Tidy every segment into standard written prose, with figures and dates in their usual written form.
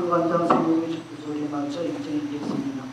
성관장 성령의 축구 소리에 맞춰 인정하겠습니다.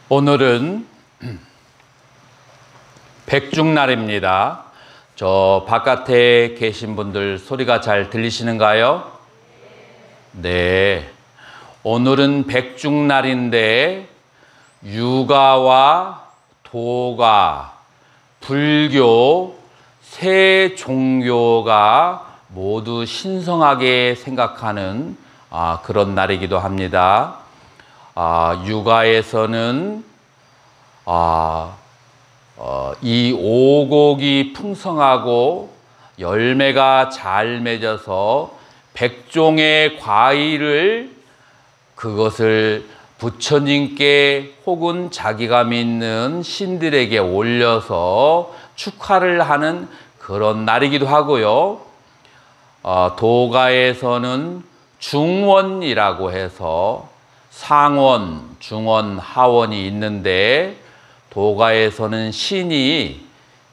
오늘은 백중날입니다. 저 바깥에 계신 분들 소리가 잘 들리시는가요? 네. 오늘은 백중날인데 유가와 도가, 불교, 세 종교가 모두 신성하게 생각하는 그런 날이기도 합니다. 육아에서는 이 오곡이 풍성하고 열매가 잘 맺어서 백종의 과일을 그것을 부처님께 혹은 자기가 믿는 신들에게 올려서 축하를 하는 그런 날이기도 하고요. 도가에서는 중원이라고 해서 상원, 중원, 하원이 있는데 도가에서는 신이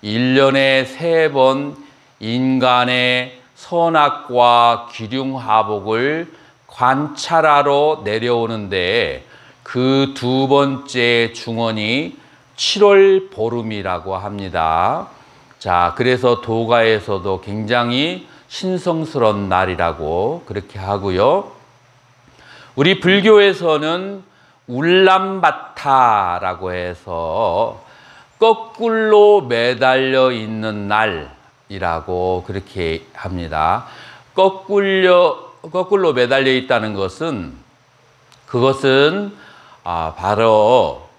1년에 3번 인간의 선악과 기륭하복을 관찰하러 내려오는데 그 2번째 중원이 7월 보름이라고 합니다. 자, 그래서 도가에서도 굉장히 신성스러운 날이라고 그렇게 하고요. 우리 불교에서는 울람바타라고 해서 거꾸로 매달려 있는 날이라고 그렇게 합니다. 거꾸로 매달려 있다는 것은 그것은 바로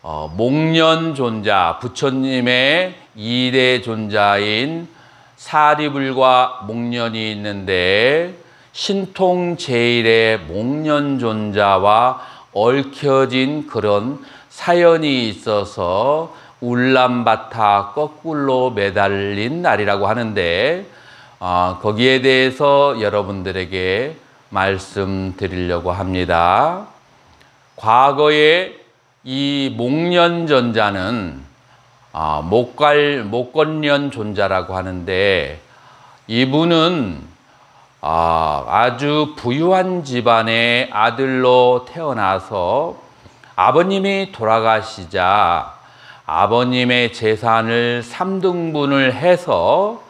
목련존자, 부처님의 2대 존자인 사리불과 목련이 있는데 신통제일의 목련존자와 얽혀진 그런 사연이 있어서 울람바타 거꾸로 매달린 날이라고 하는데 거기에 대해서 여러분들에게 말씀드리려고 합니다. 과거에 이 목련존자는 목건련존자라고 하는데 이분은 아주 부유한 집안의 아들로 태어나서 아버님이 돌아가시자 아버님의 재산을 3등분을 해서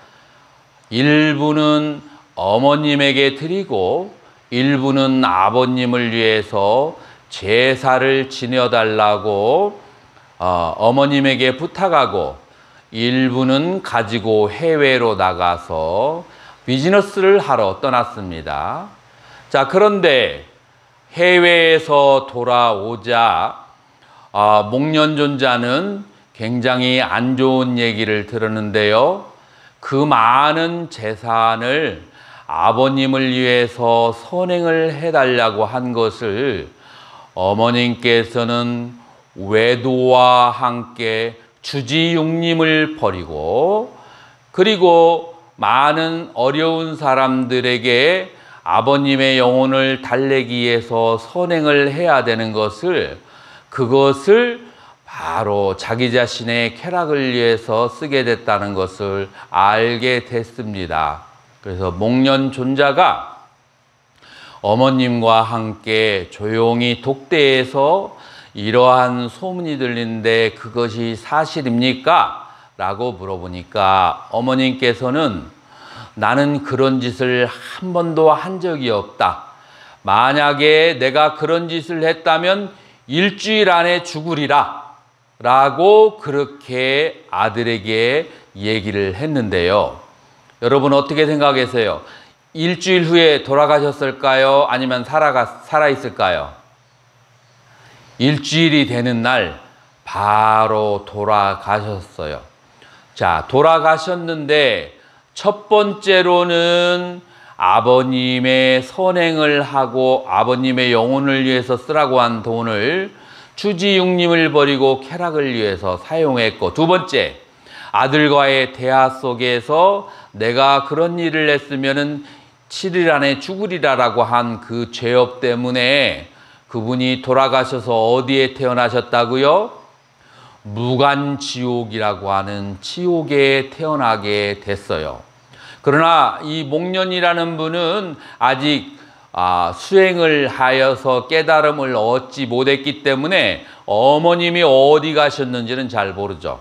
일부는 어머님에게 드리고 일부는 아버님을 위해서 제사를 지내달라고 어머님에게 부탁하고 일부는 가지고 해외로 나가서 비즈니스를 하러 떠났습니다. 자, 그런데 해외에서 돌아오자 목련존자는 굉장히 안 좋은 얘기를 들었는데요. 그 많은 재산을 아버님을 위해서 선행을 해달라고 한 것을 어머님께서는 외도와 함께 주지육림을 버리고 그리고 많은 어려운 사람들에게 아버님의 영혼을 달래기 위해서 선행을 해야 되는 그것을 바로 자기 자신의 쾌락을 위해서 쓰게 됐다는 것을 알게 됐습니다. 그래서 목련존자가 어머님과 함께 조용히 독대해서 이러한 소문이 들리는데 그것이 사실입니까? 라고 물어보니까 어머님께서는 나는 그런 짓을 한 번도 한 적이 없다. 만약에 내가 그런 짓을 했다면 일주일 안에 죽으리라. 라고 그렇게 아들에게 얘기를 했는데요. 여러분 어떻게 생각하세요? 일주일 후에 돌아가셨을까요? 아니면 살아있을까요? 일주일이 되는 날 바로 돌아가셨어요. 자, 돌아가셨는데 첫 번째로는 아버님의 선행을 하고 아버님의 영혼을 위해서 쓰라고 한 돈을 주지육림을 버리고 쾌락을 위해서 사용했고, 두 번째, 아들과의 대화 속에서 내가 그런 일을 했으면은 7일 안에 죽으리라라고 한 그 죄업 때문에 그분이 돌아가셔서 어디에 태어나셨다고요? 무간지옥이라고 하는 지옥에 태어나게 됐어요. 그러나 이 목련이라는 분은 아직 수행을 하여서 깨달음을 얻지 못했기 때문에 어머님이 어디 가셨는지는 잘 모르죠.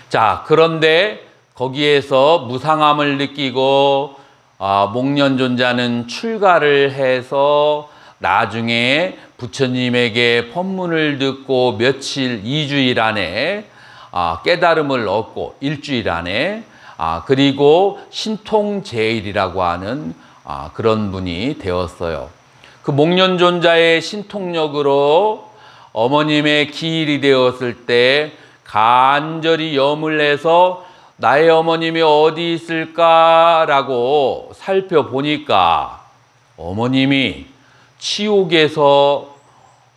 자, 그런데 거기에서 무상함을 느끼고 목련존자는 출가를 해서 나중에 부처님에게 법문을 듣고 며칠, 2주일 안에 깨달음을 얻고 일주일 안에 그리고 신통제일이라고 하는 그런 분이 되었어요. 그 목련존자의 신통력으로 어머님의 기일이 되었을 때 간절히 염을 해서 나의 어머님이 어디 있을까라고 살펴보니까 어머님이 지옥에서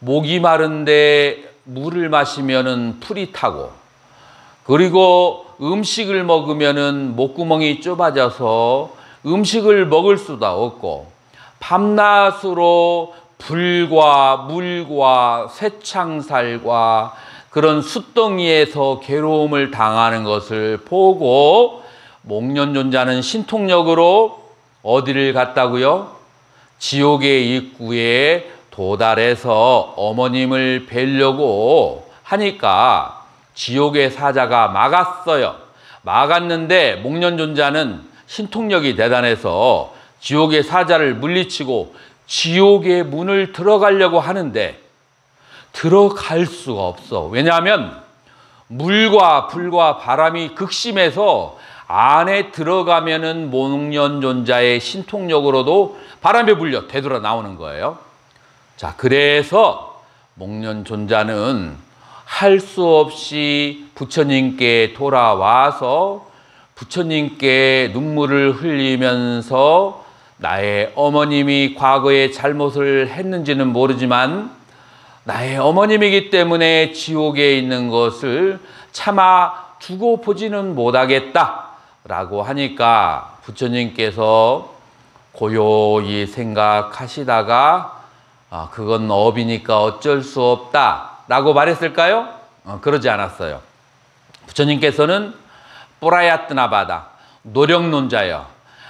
목이 마른데 물을 마시면은 풀이 타고, 그리고 음식을 먹으면은 목구멍이 좁아져서 음식을 먹을 수가 없고, 밤낮으로 불과 물과 쇠창살과 그런 숯덩이에서 괴로움을 당하는 것을 보고 목련존자는 신통력으로 어디를 갔다고요? 지옥의 입구에 도달해서 어머님을 뵈려고 하니까 지옥의 사자가 막았어요. 막았는데 목련존자는 신통력이 대단해서 지옥의 사자를 물리치고 지옥의 문을 들어가려고 하는데 들어갈 수가 없어. 왜냐하면 물과 불과 바람이 극심해서 안에 들어가면은 목련존자의 신통력으로도 바람에 불려 되돌아 나오는 거예요. 자, 그래서 목련존자는 할 수 없이 부처님께 돌아와서 부처님께 눈물을 흘리면서 나의 어머님이 과거에 잘못을 했는지는 모르지만 나의 어머님이기 때문에 지옥에 있는 것을 차마 두고 보지는 못하겠다 라고 하니까 부처님께서 고요히 생각하시다가 그건 업이니까 어쩔 수 없다 라고 말했을까요? 그러지 않았어요. 부처님께서는 뿌라야뜨나바다, 노력론자여,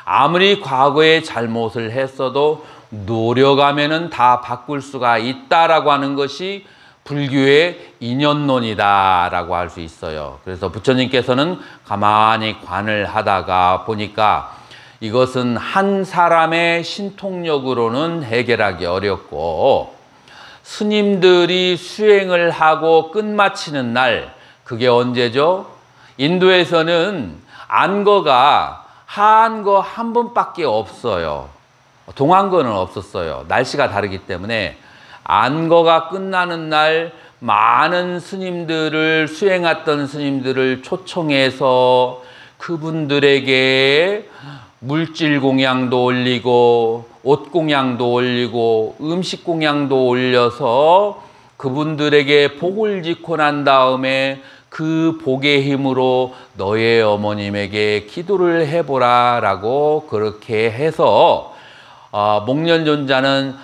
아무리 과거에 잘못을 했어도 노력하면은 다 바꿀 수가 있다라고 하는 것이 불교의 인연론이다라고 할 수 있어요. 그래서 부처님께서는 가만히 관을 하다가 보니까 이것은 한 사람의 신통력으로는 해결하기 어렵고, 스님들이 수행을 하고 끝마치는 날, 그게 언제죠? 인도에서는 안거가 한거 한 번밖에 없어요. 동안거는 없었어요. 날씨가 다르기 때문에 안거가 끝나는 날 많은 스님들을, 수행했던 스님들을 초청해서 그분들에게 물질 공양도 올리고 옷 공양도 올리고 음식 공양도 올려서 그분들에게 복을 짓고 난 다음에 그 복의 힘으로 너의 어머님에게 기도를 해보라 라고 그렇게 해서 목련존자는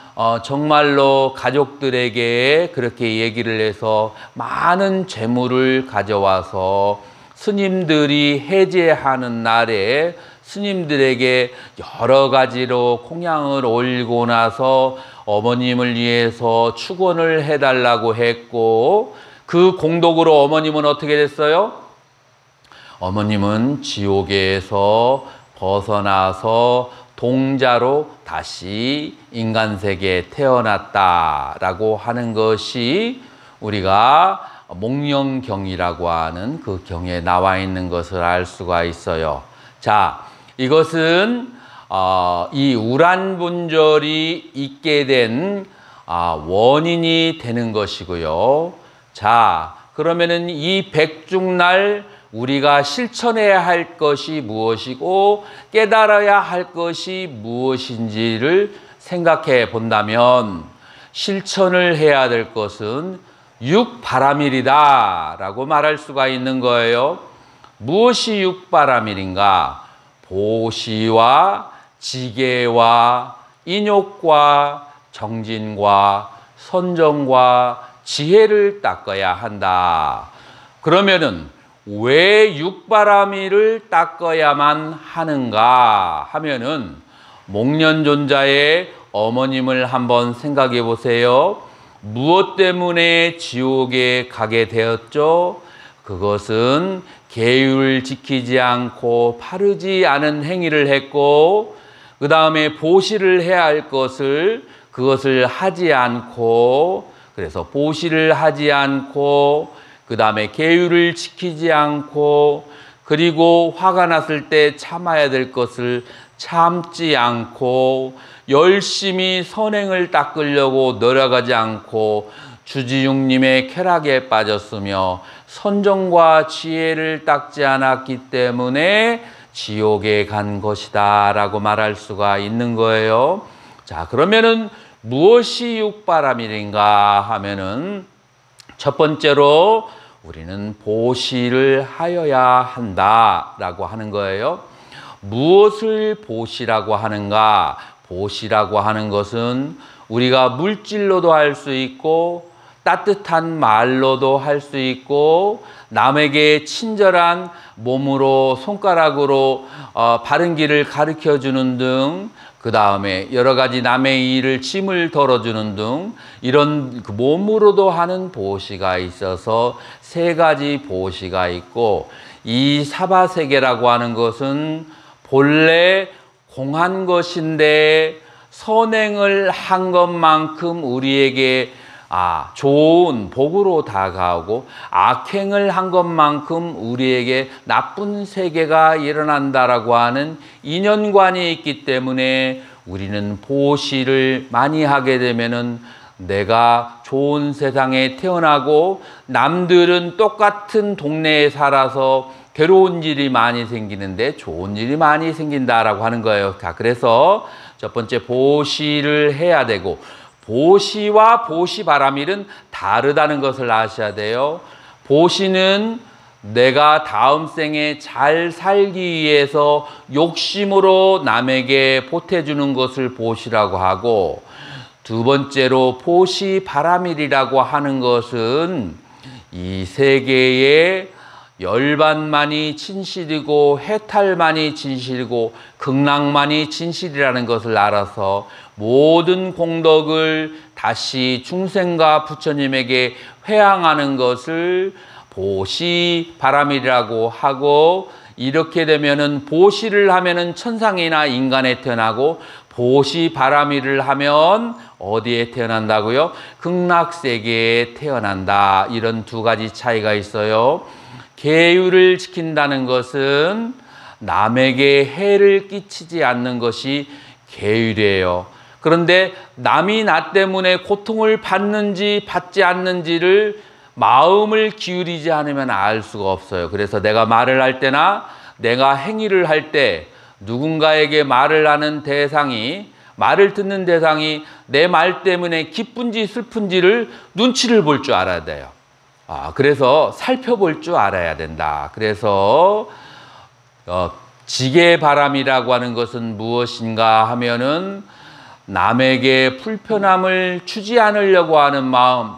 정말로 가족들에게 그렇게 얘기를 해서 많은 재물을 가져와서 스님들이 해제하는 날에 스님들에게 여러 가지로 공양을 올리고 나서 어머님을 위해서 축원을 해달라고 했고, 그 공덕으로 어머님은 어떻게 됐어요? 어머님은 지옥에서 벗어나서 동자로 다시 인간 세계에 태어났다라고 하는 것이 우리가 목련경이라고 하는 그 경에 나와 있는 것을 알 수가 있어요. 자, 이것은 이 우란 분절이 있게 된 원인이 되는 것이고요. 자, 그러면은 이 백중날 우리가 실천해야 할 것이 무엇이고 깨달아야 할 것이 무엇인지를 생각해 본다면 실천을 해야 될 것은 육바라밀이다 라고 말할 수가 있는 거예요. 무엇이 육바라밀인가? 보시와 지계와 인욕과 정진과 선정과 지혜를 닦아야 한다. 그러면은 왜 육바라밀을 닦아야만 하는가 하면은 목련존자의 어머님을 한번 생각해 보세요. 무엇 때문에 지옥에 가게 되었죠? 그것은 계율을 지키지 않고 바르지 않은 행위를 했고, 그 다음에 보시를 해야 할 그것을 하지 않고, 그래서 보시를 하지 않고, 그 다음에 계율을 지키지 않고, 그리고 화가 났을 때 참아야 될 것을 참지 않고, 열심히 선행을 닦으려고 노력하지 않고 주지육님의 쾌락에 빠졌으며 선정과 지혜를 닦지 않았기 때문에 지옥에 간 것이다 라고 말할 수가 있는 거예요. 자, 그러면은 무엇이 육바라밀인가 하면은 첫 번째로 우리는 보시를 하여야 한다 라고 하는 거예요. 무엇을 보시라고 하는가? 보시라고 하는 것은 우리가 물질로도 할 수 있고 따뜻한 말로도 할 수 있고 남에게 친절한 몸으로 손가락으로 바른 길을 가르쳐 주는 등, 그 다음에 여러 가지 남의 일을 짐을 덜어주는 등 이런 몸으로도 하는 보시가 있어서 세 가지 보시가 있고, 이 사바세계라고 하는 것은 본래 공한 것인데 선행을 한 것만큼 우리에게 좋은 복으로 다가오고 악행을 한 것만큼 우리에게 나쁜 세계가 일어난다라고 하는 인연관이 있기 때문에 우리는 보시를 많이 하게 되면은 내가 좋은 세상에 태어나고 남들은 똑같은 동네에 살아서 괴로운 일이 많이 생기는데 좋은 일이 많이 생긴다라고 하는 거예요. 자, 그래서 첫 번째 보시를 해야 되고, 보시와 보시바라밀은 다르다는 것을 아셔야 돼요. 보시는 내가 다음 생에 잘 살기 위해서 욕심으로 남에게 보태주는 것을 보시라고 하고, 두 번째로 보시바라밀이라고 하는 것은 이 세계에 열반만이 진실이고 해탈만이 진실이고 극락만이 진실이라는 것을 알아서 모든 공덕을 다시 중생과 부처님에게 회항하는 것을 보시바라밀이라고 하고, 이렇게 되면은 보시를 하면은 천상이나 인간에 태어나고 보시바라밀을 하면 어디에 태어난다고요? 극락세계에 태어난다. 이런 두 가지 차이가 있어요. 계율을 지킨다는 것은 남에게 해를 끼치지 않는 것이 계율이에요. 그런데 남이 나 때문에 고통을 받는지 받지 않는지를 마음을 기울이지 않으면 알 수가 없어요. 그래서 내가 말을 할 때나 내가 행위를 할 때 누군가에게 말을 하는 대상이, 말을 듣는 대상이 내 말 때문에 기쁜지 슬픈지를 눈치를 볼 줄 알아야 돼요. 그래서 살펴볼 줄 알아야 된다. 그래서 지계바람이라고 하는 것은 무엇인가 하면은 남에게 불편함을 주지 않으려고 하는 마음,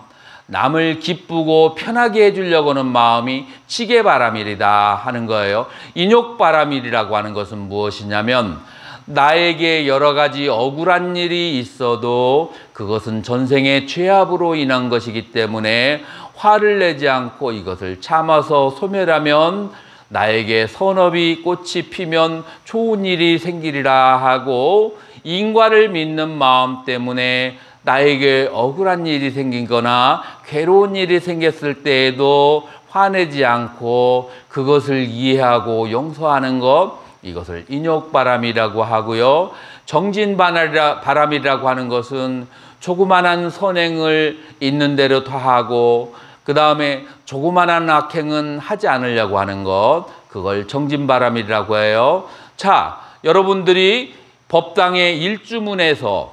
남을 기쁘고 편하게 해주려고 하는 마음이 지계바람이다 하는 거예요. 인욕바람이라고 하는 것은 무엇이냐면 나에게 여러 가지 억울한 일이 있어도 그것은 전생의 죄압으로 인한 것이기 때문에 화를 내지 않고 이것을 참아서 소멸하면 나에게 선업이 꽃이 피면 좋은 일이 생기리라 하고 인과를 믿는 마음 때문에 나에게 억울한 일이 생긴거나 괴로운 일이 생겼을 때에도 화내지 않고 그것을 이해하고 용서하는 것, 이것을 인욕바람이라고 하고요. 정진바람이라고 하는 것은 조그만한 선행을 있는 대로 다하고 그 다음에 조그만한 악행은 하지 않으려고 하는 것, 그걸 정진바람이라고 해요. 자, 여러분들이 법당의 일주문에서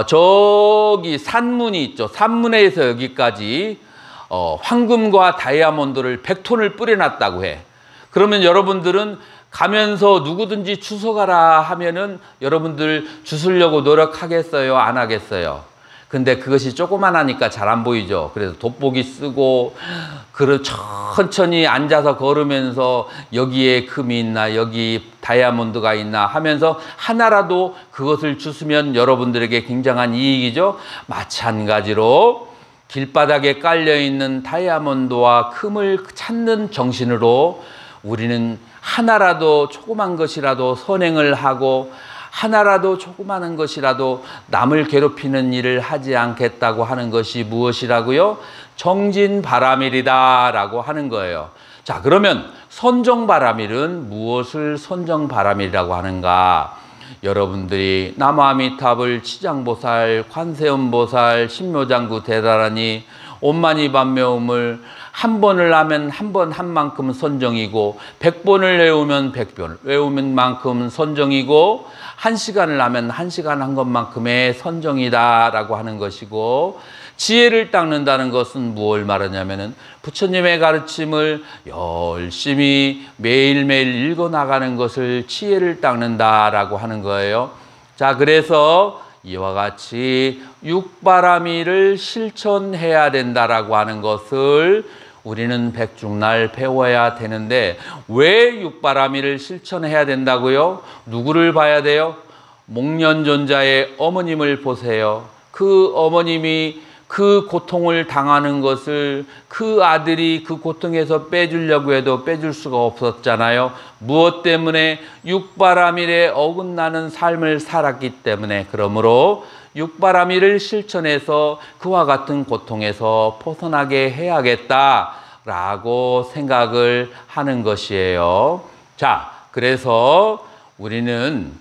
저기 산문이 있죠. 산문에서 여기까지 황금과 다이아몬드를 100톤을 뿌려놨다고 해. 그러면 여러분들은 가면서 누구든지 주워가라 하면은 여러분들 주우려고 노력하겠어요? 안 하겠어요? 근데 그것이 조그만하니까 잘 안 보이죠. 그래서 돋보기 쓰고 천천히 앉아서 걸으면서 여기에 금이 있나 여기 다이아몬드가 있나 하면서 하나라도 그것을 주스면 여러분들에게 굉장한 이익이죠. 마찬가지로 길바닥에 깔려있는 다이아몬드와 금을 찾는 정신으로 우리는 하나라도 조그만 것이라도 선행을 하고 하나라도 조그마한 것이라도 남을 괴롭히는 일을 하지 않겠다고 하는 것이 무엇이라고요? 정진바람일이다 라고 하는 거예요. 자, 그러면 선정바람일은 무엇을 선정바람이라고 하는가? 여러분들이 남아미탑을 치장보살, 관세음보살, 신묘장구 대단하니 온만이 반매음을 한 번을 하면 한 번 한 만큼 선정이고 100번을 외우면 100번 외우면 만큼 선정이고 1시간을 하면 1시간 한 것만큼의 선정이다 라고 하는 것이고 지혜를 닦는다는 것은 무엇을 말하냐면은 부처님의 가르침을 열심히 매일매일 읽어나가는 것을 지혜를 닦는다 라고 하는 거예요. 자, 그래서 이와 같이 육바라밀을 실천해야 된다라고 하는 것을 우리는 백중날 배워야 되는데 왜 육바라밀을 실천해야 된다고요? 누구를 봐야 돼요? 목련존자의 어머님을 보세요. 그 어머님이 그 고통을 당하는 것을 그 아들이 그 고통에서 빼주려고 해도 빼줄 수가 없었잖아요. 무엇 때문에? 육바라밀에 어긋나는 삶을 살았기 때문에. 그러므로 육바라밀을 실천해서 그와 같은 고통에서 벗어나게 해야겠다라고 생각을 하는 것이에요. 자, 그래서 우리는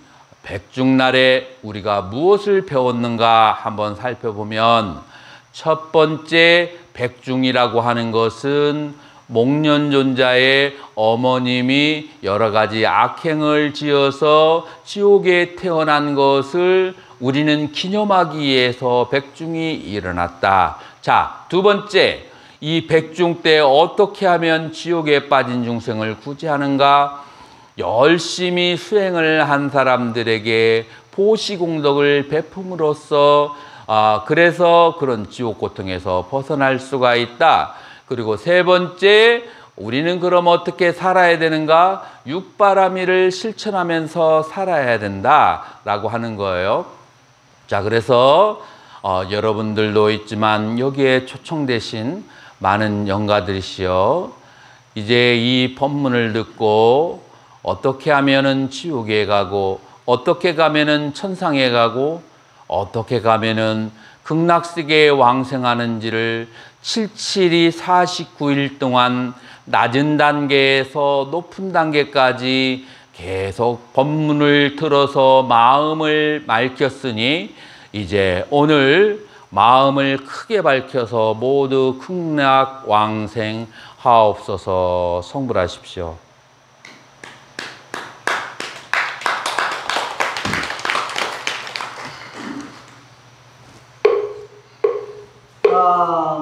백중날에 우리가 무엇을 배웠는가 한번 살펴보면 첫 번째 백중이라고 하는 것은 목련존자의 어머님이 여러 가지 악행을 지어서 지옥에 태어난 것을 우리는 기념하기 위해서 백중이 일어났다. 자, 두 번째, 이 백중 때 어떻게 하면 지옥에 빠진 중생을 구제하는가? 열심히 수행을 한 사람들에게 보시공덕을 베품으로써 그래서 그런 지옥 고통에서 벗어날 수가 있다. 그리고 세 번째, 우리는 그럼 어떻게 살아야 되는가? 육바라밀을 실천하면서 살아야 된다라고 하는 거예요. 자, 그래서 여러분들도 있지만 여기에 초청되신 많은 영가들이시여, 이제 이 법문을 듣고 어떻게 하면은 지옥에 가고 어떻게 가면은 천상에 가고 어떻게 가면은 극락세계에 왕생하는지를 77이 49일 동안 낮은 단계에서 높은 단계까지 계속 법문을 들어서 마음을 밝혔으니 이제 오늘 마음을 크게 밝혀서 모두 극락 왕생 하옵소서. 성불하십시오. 아